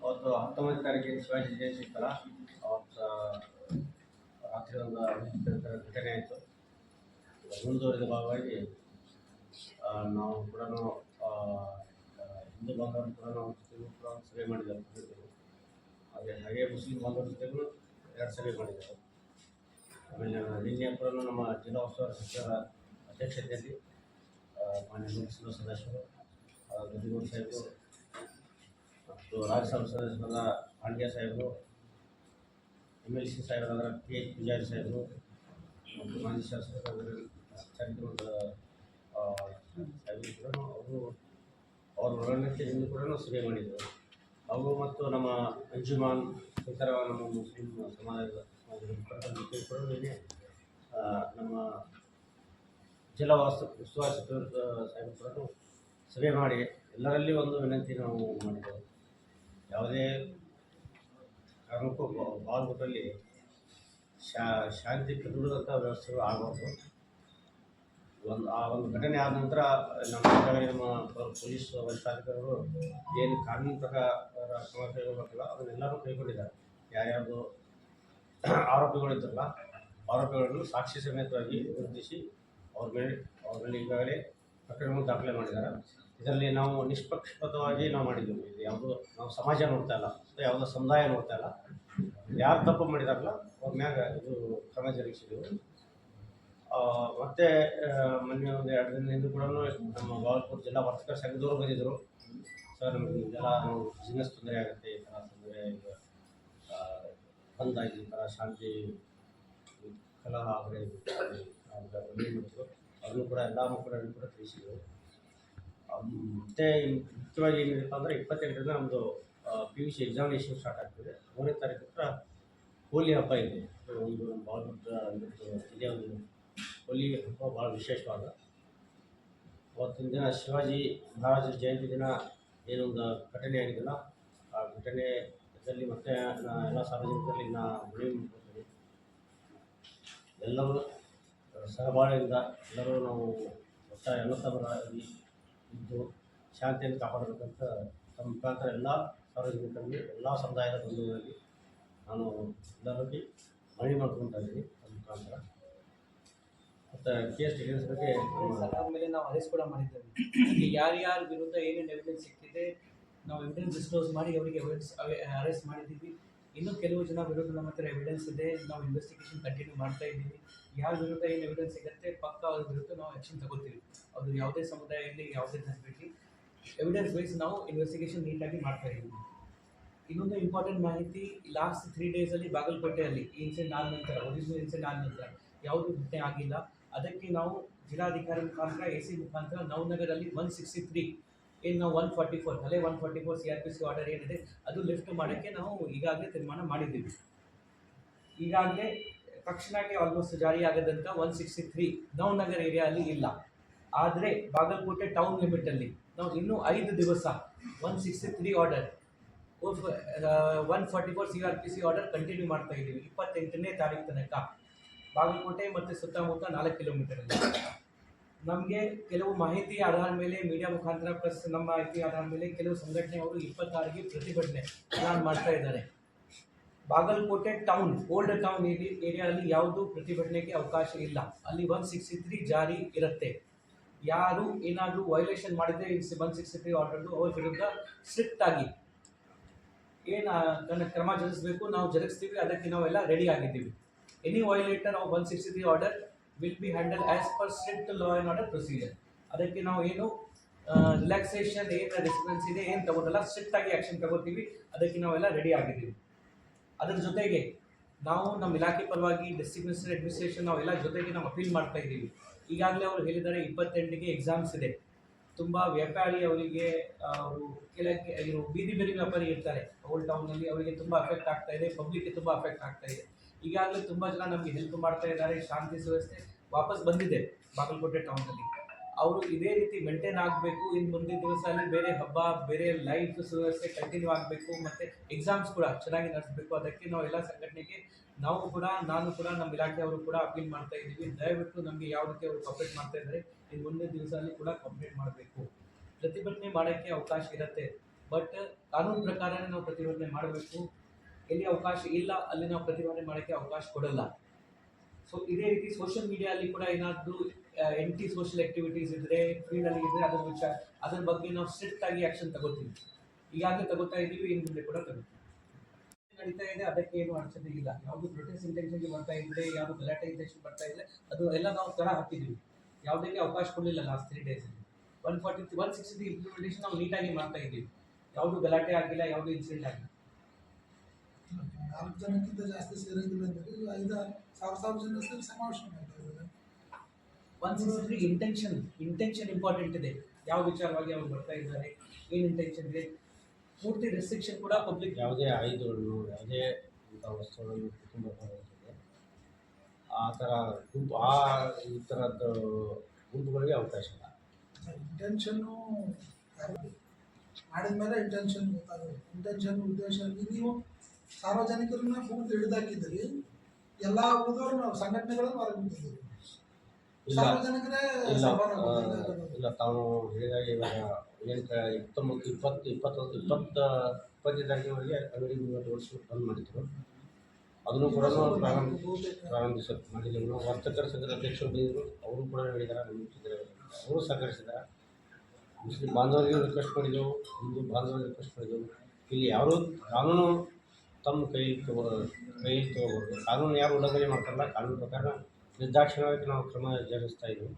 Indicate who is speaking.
Speaker 1: ಅವತ್ತು 19ನೇ ತಾರೀಕಿಗೆ ಶಿವಾಜಿ ಜಯಂತಿ ಇತ್ತಲ್ಲ, ಅವತ್ತು ರಾತ್ರಿ ಒಂದು ಘಟನೆ ಆಯಿತು. ಮುಂದುವರಿದ ಭಾಗವಾಗಿ ನಾವು ಕೂಡ ಹಿಂದೂ ಬಾಂಧವರು ಕೂಡ ನಾವು ಕೂಡ ಸಭೆ ಮಾಡಿದ್ದೇವೆ. ಹಾಗೆ ಮುಸ್ಲಿಂ ಬಾಂಧವರ ಜೊತೆಗೂ 2 ಸಭೆ ಮಾಡಿದ್ದೇವೆ. ಆಮೇಲೆ ನಿನ್ನೆ ಕೂಡ ನಮ್ಮ ಜಿಲ್ಲಾ ಉಸ್ತುವಾರಿ ಸಚಿವರ ಅಧ್ಯಕ್ಷತೆಯಲ್ಲಿ ಮಾನ್ಯ ಲೋಕಸಭಾ ಸದಸ್ಯರು ಗದಿಗೌಡ ಸಾಹೇಬರು ಮತ್ತು ರಾಜ್ಯಸಭಾ ಸದಸ್ಯರಾದ ಪಾಂಡ್ಯ ಸಾಹೇಬರು, MLC ಸಾಹೇಬರಾದ KH ಪೂಜಾರಿ ಸಾಹೇಬರು ಮತ್ತು ಮಾಜಿ ಶಾಸಕರಾದ ಚಂದ್ರಗೌಡ ಸಾಹೇಬರು ಕೂಡ ಅವ್ರ ಒಳನಟ್ಟಿನಿಂದ ಕೂಡ ಸಭೆ ಮಾಡಿದರು. ಅವರು ಮತ್ತು ನಮ್ಮ ಅಂಜುಮಾನ್ ಇತರ ನಮ್ಮ ಮುಸ್ಲಿಂ ಸಮಾಜದ ಕೂಡ ನಮ್ಮ ಜಿಲ್ಲಾ ಉಸ್ತುವಾರಿ ಸಾಹೇಬರು ಕೂಡ ಸಭೆ ಮಾಡಿ ಎಲ್ಲರಲ್ಲಿ ಒಂದು ವಿನಂತಿ ನಾವು ಮಾಡಿದ್ದೇವೆ. ಯಾವುದೇ ಕಾರಣಕ್ಕೂ ಬಾಲ್ಕೋಟಲ್ಲಿ ಶಾಂತಿ ಕದಡುವಂಥ ವ್ಯವಸ್ಥೆಗಳು ಆಗಬಾರ್ದು. ಒಂದು ಘಟನೆ ಆದ ನಂತರ ನಮ್ಮ ಪೊಲೀಸ್ ವರಿಷ್ಠಾಧಿಕಾರಿಗಳು ಏನು ಕಾನೂನು ಪ್ರಕಾರ ಕ್ರಮ ಕೈಗೊಳ್ಳಬೇಕಲ್ಲ ಅದನ್ನೆಲ್ಲರೂ ಕೈಗೊಂಡಿದ್ದಾರೆ. ಯಾರ್ಯಾವುದು ಆರೋಪಿಗಳಿದ್ರಲ್ಲ, ಆರೋಪಿಗಳನ್ನು ಸಾಕ್ಷಿ ಸಮೇತವಾಗಿ ಗುರುತಿಸಿ ಅವ್ರ ಮೇಲೆ ಈಗಾಗಲೇ ಪ್ರಕರಣಗಳು ದಾಖಲೆ ಮಾಡಿದ್ದಾರೆ. ಇದರಲ್ಲಿ ನಾವು ನಿಷ್ಪಕ್ಷಪಾತವಾಗಿ ನಾವು ಮಾಡಿದ್ದೀವಿ. ಇದು ಯಾವುದೋ ನಾವು ಸಮಾಜ ನೋಡ್ತಾ ಇಲ್ಲ, ಯಾವುದೋ ಸಮುದಾಯ ನೋಡ್ತಾ ಇಲ್ಲ. ಯಾರು ತಪ್ಪು ಮಾಡಿದಾರಲ್ಲ ಅವ್ರ ಮ್ಯಾಗ ಇದು ಕ್ರಮ ಜರುಗಿಸಿದೆವು. ಮತ್ತು ಮೊನ್ನೆ ಒಂದು 2 ದಿನದಿಂದ ಕೂಡ ನಮ್ಮ ಬಾಗಲಕೋಟೆ ಜಿಲ್ಲಾ ವರ್ತಕರ ಸಂಘದವರು ಬಂದಿದ್ದರು. ಸರ್, ನಮಗೆ ಇದೆಲ್ಲ ನಾವು ಬಿಸ್ನೆಸ್ ತೊಂದರೆ ಆಗುತ್ತೆ, ಈ ಥರ ತೊಂದರೆ ಬಂದಾಗಿ ಈ ಥರ ಶಾಂತಿ ಕಲಹ ಆದರೆ ಅದನ್ನು ಕೂಡ ಎಲ್ಲರೂ ಕೂಡ ತಿಳಿಸಿದರು. ಮತ್ತು ಮುಖ್ಯವಾಗಿ ಏನಿರಪ್ಪ ಅಂದರೆ 28ರಿಂದ ನಮ್ಮದು PUC ಎಕ್ಸಾಮಿನೇಷನ್ ಸ್ಟಾರ್ಟ್ ಆಗ್ತದೆ. 3ನೇ ತಾರೀಕು ಹತ್ರ ಹೋಲಿ ಹಬ್ಬ ಇದೆ. ಒಂದು ಬಾಗಲಕೋಟೆ ಜಿಲ್ಲೆಯ ಒಂದು ಹೋಲಿ ಹಬ್ಬ ಭಾಳ ವಿಶೇಷವಾದ. ಅವತ್ತಿನ ದಿನ ಶಿವಾಜಿ ಮಹಾರಾಜರ ಜಯಂತಿ ದಿನ ಏನೊಂದು ಘಟನೆ ಆಗಿದೆಯಲ್ಲ, ಆ ಘಟನೆಯಲ್ಲಿ ಮತ್ತೆ ಎಲ್ಲ ಸಾರ್ವಜನಿಕರಲ್ಲಿ ಮನವಿ ಮಾಡ್ಕೊಳ್ತೀವಿ. ಎಲ್ಲರೂ ಸಹಬಾಳ್ವೆಯಿಂದ ಎಲ್ಲರೂ ನಾವು ಎಲ್ಲ ತಮ್ಮರಾಗಿ ಇದ್ದು ಶಾಂತಿಯನ್ನು ಕಾಪಾಡಬೇಕಂತ ತಮ್ಮ ಮುಖಾಂತರ ಎಲ್ಲ ಸಾರ್ವಜನಿಕರಲ್ಲಿ ಎಲ್ಲ ಸಮುದಾಯದ ಬಂಧುಗಳಲ್ಲಿ ನಾನು ಎಲ್ಲರಲ್ಲಿ ಮನವಿ ಮಾಡ್ಕೊಳ್ತಾ ಇದ್ದೀನಿ. ತಮ್ಮ ಮುಖಾಂತರ ಮತ್ತು ಕೇಸ್ ಡಿಟೇಲ್ಸ್ ಬಗ್ಗೆ
Speaker 2: ಮೇಲೆ ನಾವು ಅರೆಸ್ಟ್ ಕೂಡ ಮಾಡಿದ್ದೇವೆ. ಯಾರ್ಯಾರ ವಿರುದ್ಧ ಏನೇನು ಎವಿಡೆನ್ಸ್ ಸಿಕ್ಕಿದೆ ನಾವು ಎವಿಡೆನ್ಸ್ ಡಿಸ್ಕ್ಲೋಸ್ ಮಾಡಿ ಅವರಿಗೆ ಅರೆಸ್ಟ್ ಮಾಡಿದ್ದೀವಿ. ಇನ್ನೂ ಕೆಲವು ಜನ ವಿರುದ್ಧ ನಮ್ಮ ಹತ್ರ ಎವಿಡೆನ್ಸ್ ಇದೆ, ನಾವು ಇನ್ವೆಸ್ಟಿಗೇಷನ್ ಕಂಟಿನ್ಯೂ ಮಾಡ್ತಾ ಇದ್ದೀವಿ. ಯಾರ ವಿರುದ್ಧ ಏನು ಎವಿಡೆನ್ಸ್ ಸಿಗುತ್ತೆ ಪಕ್ಕ ಅವ್ರ ವಿರುದ್ಧ ನಾವು ಆ್ಯಕ್ಷನ್ ತಗೋತೀವಿ. ಅದು ಯಾವುದೇ ಸಮುದಾಯ ಇರಲಿ, ಯಾವುದೇ ಧರ್ಮಕ್ಕೆ ಎವಿಡೆನ್ಸ್ ಬೇಸ್ ನಾವು ಇನ್ವೆಸ್ಟಿಗೇಷನ್ ನೀಟಾಗಿ ಮಾಡ್ತಾ ಇದ್ದೀವಿ. ಇನ್ನೊಂದು ಇಂಪಾರ್ಟೆಂಟ್ ಮಾಹಿತಿ, ಲಾಸ್ಟ್ 3 ಡೇಸಲ್ಲಿ ಬಾಗಲಕೋಟೆಯಲ್ಲಿ ಈ ಇನ್ಸಿಡೆಂಟ್ ಆದ ನಂತರ, ಒರಿಜಿನಲ್ ಇನ್ಸಿಡೆಂಟ್ ಆದ ನಂತರ ಯಾವುದೂ ಘಟನೆ ಆಗಿಲ್ಲ. ಅದಕ್ಕೆ ನಾವು ಜಿಲ್ಲಾಧಿಕಾರಿ ಮುಖಾಂತರ AC ಮುಖಾಂತರ ನವನಗರಲ್ಲಿ 163 ಏನು ನಾವು 144 ಹಳೆ 144 CRPC ಆರ್ಡರ್ ಏನಿದೆ ಅದು ಲಿಫ್ಟ್ ಮಾಡೋಕ್ಕೆ ನಾವು ಈಗಾಗಲೇ ತೀರ್ಮಾನ ಮಾಡಿದ್ದೀವಿ. ಈಗಾಗಲೇ ತಕ್ಷಣಕ್ಕೆ ಆಲ್ಮೋಸ್ಟ್ ಜಾರಿ ಆಗದಂಥ 163 ನವನಗರ ಏರಿಯಾದಲ್ಲಿ ಇಲ್ಲ. ಆದರೆ ಬಾಗಲಕೋಟೆ ಟೌನ್ ಲಿಮಿಟಲ್ಲಿ ನಾವು ಇನ್ನೂ 5 ದಿವಸ 163 ಆರ್ಡರ್ 144 CRPC ಆರ್ಡರ್ ಕಂಟಿನ್ಯೂ ಮಾಡ್ತಾ ಇದ್ದೀವಿ. 28ನೇ ತಾರೀಕು ತನಕ ಬಾಗಲಕೋಟೆ ಮತ್ತು ಸುತ್ತಮುತ್ತ 4 ಕಿಲೋಮೀಟರಲ್ಲಿ. ನಮಗೆ ಕೆಲವು ಮಾಹಿತಿ ಆಧಾರ ಮೇಲೆ ಮೀಡಿಯಾ ಮುಖಾಂತರ ಪ್ಲಸ್ ನಮ್ಮ ಮಾಹಿತಿ ಆಧಾರ ಮೇಲೆ ಕೆಲವು ಸಂಘಟನೆಯವರು 26ಗೆ ಪ್ರತಿಭಟನೆ ಪ್ಲಾನ್ ಮಾಡ್ತಾ ಇದ್ದಾರೆ. ಬಾಗಲಕೋಟೆ ಟೌನ್ ಓಲ್ಡ್ ಟೌನ್ ಏರಿಯಾದಲ್ಲಿ ಯಾವುದೂ ಪ್ರತಿಭಟನೆಗೆ ಅವಕಾಶ ಇಲ್ಲ. ಅಲ್ಲಿ 163 ಜಾರಿ ಇರುತ್ತೆ. ಯಾರು ಏನಾದರೂ ವೈಲೇಷನ್ ಮಾಡಿದರೆ 163 ಆರ್ಡರ್ದು ಅವ್ರ ವಿರುದ್ಧ ಸ್ಟ್ರಿಕ್ಟ್ ಆಗಿ ಏನು ಕ್ರಮ ಜರುಗಿಸಬೇಕು ನಾವು ಜರುಗಿಸ್ತೀವಿ. ಅದಕ್ಕೆ ನಾವೆಲ್ಲ ರೆಡಿ ಆಗಿದ್ದೀವಿ. Any violator of 163 order will be handle as per strict law and order procedure. ಅದಕ್ಕೆ ನಾವು ಏನು ರಿಲ್ಯಾಕ್ಸೇಷನ್ ಏನು ಡಿಸ್ಟೆನ್ಸ್ ಇದೆ ಏನು ತಗೋದಲ್ಲ, ಸ್ಟ್ರಿಕ್ಟಾಗಿ ಆ್ಯಕ್ಷನ್ ತಗೋತೀವಿ. ಅದಕ್ಕೆ ನಾವೆಲ್ಲ ರೆಡಿ ಆಗಿದ್ದೀವಿ. ಅದರ ಜೊತೆಗೆ ನಾವು ನಮ್ಮ ಇಲಾಖೆ ಪರವಾಗಿ ಡಿಸ್ಟ್ರಿಕ್ಟ್ ಮಿನಿಸ್ಟರ್ ಅಡ್ಮಿನಿಸ್ಟ್ರೇಷನ್ ನಾವೆಲ್ಲ ಜೊತೆಗೆ ನಾವು ಅಪೀಲ್ ಮಾಡ್ತಾ ಇದ್ದೀವಿ. ಈಗಾಗಲೇ ಅವರು ಹೇಳಿದ್ದಾರೆ 28ಗೆ ಎಕ್ಸಾಮ್ಸ್ ಇದೆ. ತುಂಬ ವ್ಯಾಪಾರಿ ಅವರಿಗೆ ಅವರು ಇವರು ಬೀದಿ ವ್ಯಾಪಾರಿ ಇರ್ತಾರೆ ಓಲ್ಡ್ ಟೌನಲ್ಲಿ, ಅವರಿಗೆ ತುಂಬ ಅಫೆಕ್ಟ್ ಆಗ್ತಾ ಇದೆ, ಪಬ್ಲಿಕ್ಗೆ ತುಂಬ ಅಫೆಕ್ಟ್ ಆಗ್ತಾ ಇದೆ. ಈಗಾಗಲೇ ತುಂಬ ಜನ ನಮಗೆ ಹೆಲ್ಪ್ ಮಾಡ್ತಾ ಇದ್ದಾರೆ. ಶಾಂತಿ ಸುವ್ಯವಸ್ಥೆ ವಾಪಸ್ ಬಂದಿದೆ ಬಾಗಲಕೋಟೆ ಟೌನಲ್ಲಿ. ಅವರು ಇದೇ ರೀತಿ ಮೇಂಟೈನ್ ಆಗಬೇಕು. ಇನ್ನು ಮುಂದಿನ ದಿವಸ ಅಲ್ಲಿ ಬೇರೆ ಹಬ್ಬ, ಬೇರೆ ಲೈಫ್ ಸುವ್ಯವಸ್ಥೆ ಕಂಟಿನ್ಯೂ ಆಗಬೇಕು. ಮತ್ತು ಎಕ್ಸಾಮ್ಸ್ ಕೂಡ ಚೆನ್ನಾಗಿ ನಡೆಸಬೇಕು. ಅದಕ್ಕೆ ನಾವು ಎಲ್ಲ ಸಂಘಟನೆಗೆ ನಾನು ಕೂಡ ನಮ್ಮ ಇಲಾಖೆಯವರು ಕೂಡ ಅಪೀಲ್ ಮಾಡ್ತಾ ಇದ್ದೀವಿ. ದಯವಿಟ್ಟು ನಮಗೆ ಯಾವ ರೀತಿ ಅವರು ಕಾಪರೇಟ್ ಮಾಡ್ತಾ ಇದ್ದಾರೆ ಇನ್ನು ಮುಂದಿನ ದಿವಸ ಅಲ್ಲಿ ಕೂಡ ಕಾಪರೇಟ್ ಮಾಡಬೇಕು. ಪ್ರತಿಭಟನೆ ಮಾಡೋಕ್ಕೆ ಅವಕಾಶ ಇರುತ್ತೆ, ಬಟ್ ಕಾನೂನು ಪ್ರಕಾರನೇ ನಾವು ಪ್ರತಿಭಟನೆ ಮಾಡಬೇಕು. ಎಲ್ಲಿ ಅವಕಾಶ ಇಲ್ಲ ಅಲ್ಲಿ ನಾವು ಪ್ರತಿಭಟನೆ ಮಾಡೋಕ್ಕೆ ಅವಕಾಶ ಕೊಡಲ್ಲ. ಸೊ ಇದೇ ರೀತಿ ಸೋಷಿಯಲ್ ಮೀಡಿಯಾದಲ್ಲಿ ಕೂಡ ಏನಾದರೂ ಎಂಟಿ ಸೋಷಿಯಲ್ ಆಕ್ಟಿವಿಟೀಸ್ ಇದ್ದರೆ ಫೀಲ್ಡಲ್ಲಿ ಇದ್ದರೆ ಅದ್ರ ಬಗ್ಗೆ ನಾವು ಸ್ಟ್ರಿಕ್ಟ್ ಆಗಿ ಆ್ಯಕ್ಷನ್ ತಗೋತೀವಿ. ಈಗಾಗಲೇ ತಗೋತಾ ಇದ್ದೀವಿ, ಇನ್ನು ಮುಂದೆ ಕೂಡ ತಗೋತೀವಿ. ನಡೀತಾ ಇದೆ, ಅದಕ್ಕೆ ಏನು ಅಡಚಣೆ ಇಲ್ಲ. ಯಾವುದು ಪ್ರೊಟೆಸ್ಟ್ ಇಂಟೆನ್ಷನ್ಗೆ ಬರ್ತಾ ಇದ್ದರೆ, ಯಾವುದು ಗಲಾಟೆ ಇಂಟೆನ್ಷನ್ ಬರ್ತಾ ಇದ್ದರೆ ಅದು ಎಲ್ಲ ನಾವು ತಡ ಹಾಕಿದ್ದೀವಿ. ಯಾವುದಕ್ಕೆ ಅವಕಾಶ ಕೊಡಲಿಲ್ಲ ಲಾಸ್ಟ್ 3 ಡೇಸಲ್ಲಿ. 160 ಇಂಪ್ಲಿಮೆಂಟೇಷನ್ ನಾವು ನೀಟಾಗಿ ಮಾಡ್ತಾ ಇದ್ದೀವಿ. ಯಾವುದು ಗಲಾಟೆ ಆಗಿಲ್ಲ, ಯಾವುದು ಇನ್ಸಿಡೆಂಟ್ ಆಗಿಲ್ಲ.
Speaker 3: 4 ಜನಕ್ಕಿಂತ ಜಾಸ್ತಿ ಸೇರಿದ್ರೆ 5,000 ಜನ ಸೇರಿ ಸಮಾವೇಶ ಮಾಡ್ತಾ ಇದ್ದಾರೆ.
Speaker 2: 163 ಇಂಟೆನ್ಷನ್ ಇಂಪಾರ್ಟೆಂಟ್ ಇದೆ. ಯಾವ ವಿಚಾರವಾಗಿ ಅವ್ರು ಬರ್ತಾ ಇದ್ದಾರೆ, ಏನು ಇಂಟೆನ್ಷನ್ ಇದೆ. ಪೂರ್ತಿ ರೆಸ್ಟ್ರಿಕ್ಷನ್ ಕೂಡ ಪಬ್ಲಿಕ್
Speaker 1: ಯಾವುದೇ ಆಯುಧಗಳನ್ನು, ಯಾವುದೇ ಇಂಥ ವಸ್ತುಗಳನ್ನು ಕುಟುಂಬಕ್ಕೆ ಆ ಥರ ಗುಂಪು ಈ ಥರದ್ದು ಗುಂಪುಗಳಿಗೆ ಅವಕಾಶ ಇಲ್ಲ.
Speaker 3: ಇಂಟೆನ್ಷನ್ನು ಮಾಡಿದ ಮೇಲೆ ಇಂಟೆನ್ಷನ್ ಗೊತ್ತಾಗುತ್ತೆ. ಇಂಟೆನ್ಷನ್ ಉದ್ದೇಶ ನೀವು ಸಾರ್ವಜನಿಕರನ್ನ ಪೂರ್ತಿ ಹಿಡಿದಾಕಿದ್ದೀರಿ, ಎಲ್ಲ ಉಳಿದವರು ನಾವು ಸಂಘಟನೆಗಳನ್ನು ಹೊರಗೆ ಬಿಟ್ಟಿದ್ದೀವಿ.
Speaker 1: ಇಲ್ಲ
Speaker 3: ಸಾರ್ವಜನಿಕರೇ
Speaker 1: ಇಲ್ಲ
Speaker 3: ಸವಾಲು ಆಗ್ಬಿಟ್ಟಿದ್ದಾರೆ.
Speaker 1: ಇಲ್ಲ ತಾವು ಹೇಳಿದಾಗ ಇವಾಗ 19 ತಾರೀಕಿನವರೆಗೆ ಅಂಗಡಿ ಮುಂಗಟ್ಟುಗಳು ಬಂದ್ ಮಾಡಿದ್ರು. ಅದನ್ನು ಕೂಡ ಮಾಡಿದ್ರು. ವರ್ತಕರ ಸಂಘದ ಅಧ್ಯಕ್ಷರು ಬಂದಿದ್ದರು, ಅವರು ಕೂಡ ಹೇಳಿದ್ದಾರೆ, ಅವರು ಸಹಕರಿಸಿದ್ದಾರೆ. ಮುಸ್ಲಿಂ ಬಾಂಧವರಿಗೆ ರಿಕ್ವೆಸ್ಟ್ ಮಾಡಿದೆವು, ಹಿಂದೂ ಬಾಂಧವರಿಗೆ ರಿಕ್ವೆಸ್ಟ್ ಮಾಡಿದೆವು. ಇಲ್ಲಿ ಯಾರೂ ಕಾನೂನು ತಮ್ಮ ಕೈ ತಗೋಬಾರ್ದು. ಕಾನೂನು ಯಾರು ಉಲ್ಲಂಘನೆ ಮಾಡ್ತಾರಲ್ಲ, ಕಾನೂನು ಪ್ರಕಾರ ನಿರ್ದಾಕ್ಷಿಣ್ಯವಾಗಿ ನಾವು ಕ್ರಮ ಜರುಗಿಸ್ತಾ ಇದ್ದೀವಿ.